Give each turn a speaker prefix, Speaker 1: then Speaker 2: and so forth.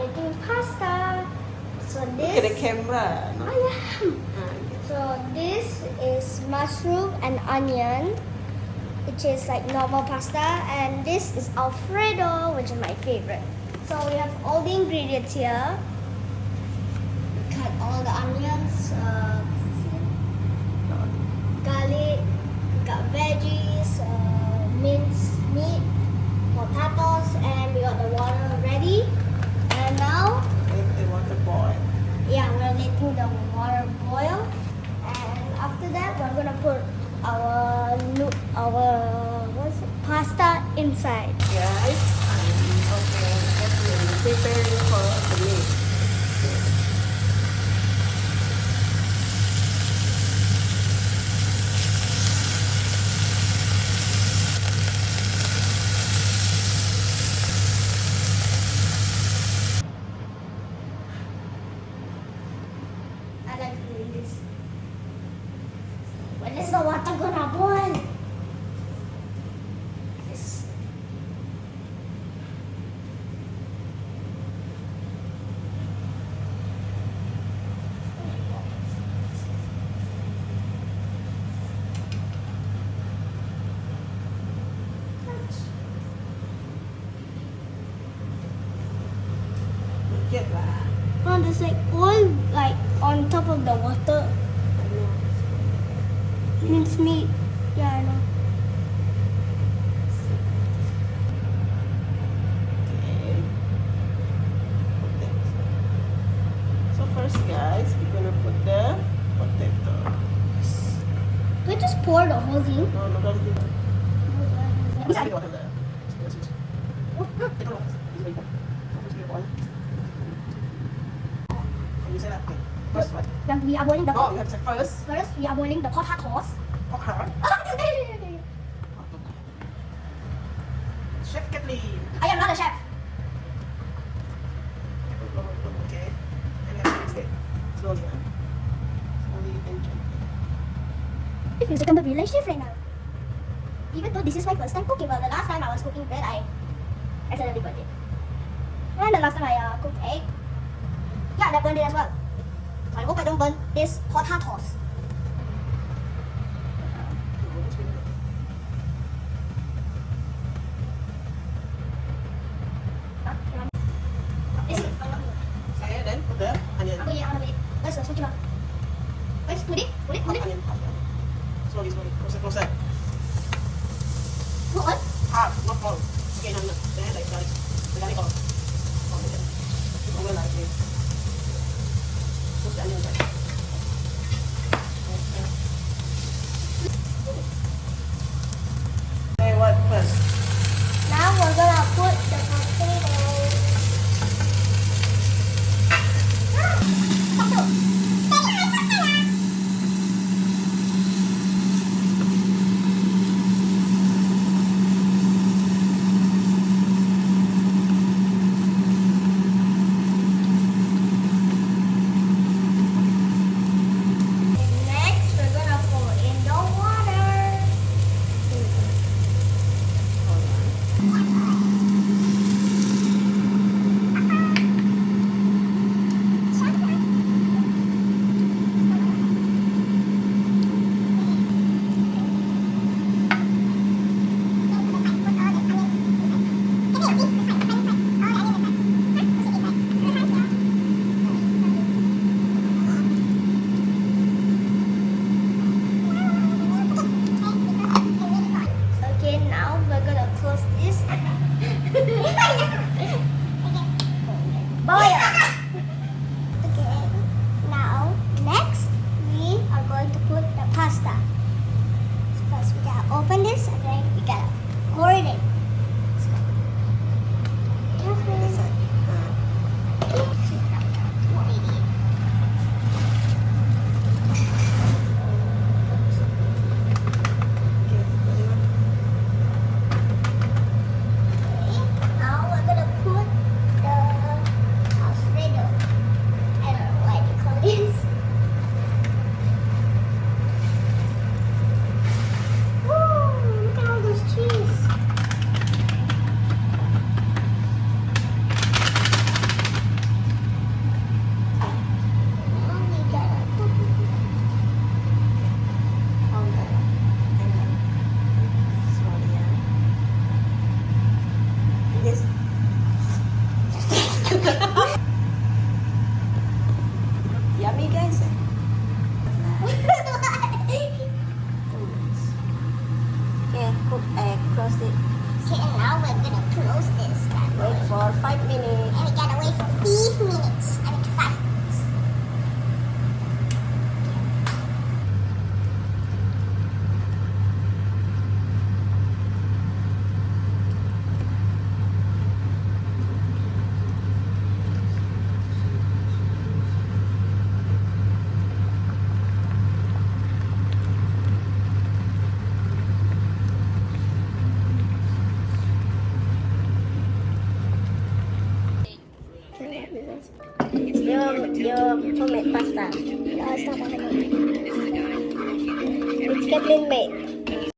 Speaker 1: making pasta. So
Speaker 2: Look at the
Speaker 1: this,
Speaker 2: camera. No?
Speaker 1: I am. So this is mushroom and onion, which is like normal pasta, and this is Alfredo, which is my favorite. So we have all the ingredients here. Cut all the onions, garlic, we got veggies, minced meat, potatoes, and we got the water ready. And now,
Speaker 2: Let the water boil.
Speaker 1: yeah, we're letting the water boil. And after that, we're gonna put our pasta inside.
Speaker 2: Guys, okay, Kaitlyne preparing for the meat.
Speaker 1: I like doing this. When is the water gonna boil? Yes.
Speaker 2: Get lah.
Speaker 1: Oh, there's like oil like on top of the water.
Speaker 2: I know.
Speaker 1: Minced meat. Yeah, I know.
Speaker 2: Okay. So first, guys, we're gonna put the potato.
Speaker 1: Do I just pour the whole thing?
Speaker 2: No, no, don't do that. What's
Speaker 1: Inside.
Speaker 2: the water there? Take a look. You say that. Okay. First, what?
Speaker 1: When we are boiling the
Speaker 2: Oh, you have to say first.
Speaker 1: first we are boiling the potatoes.
Speaker 2: Okay. Chef Kaitlyne.
Speaker 1: I am not a chef.
Speaker 2: Okay. And you have to mix it slowly. Huh? Slowly and gently.
Speaker 1: It feels like I'm a real life chef right now. Even though this is my first time cooking, but the last time I was cooking bread, I accidentally burned it. And the last time I cooked egg, yeah, I burned it as well. So I hope I don't burn this potatoes. This is
Speaker 2: Okay, then put the onion.
Speaker 1: Aku yang ambil. Let's switch it up. Let's put it, hold it.
Speaker 2: Onion half. Slowly, slowly. Closer, closer.
Speaker 1: Put on.
Speaker 2: Half, not all. Okay, no, no. Then like garlic. The garlic all. Oh, yeah. Put over like this. Put the onion back. Okay. Okay, what first?
Speaker 1: Now we're gonna put the potatoes.
Speaker 2: Yummy, guys. Okay, cook egg, close it.
Speaker 1: Okay, and now we're gonna close this.
Speaker 2: Wait for 5 minutes.
Speaker 1: And we gotta wait for 5 minutes. I mean 5 minutes.
Speaker 2: Your homemade pasta.
Speaker 1: No, it's not what I made.
Speaker 2: It's Kaitlyne made.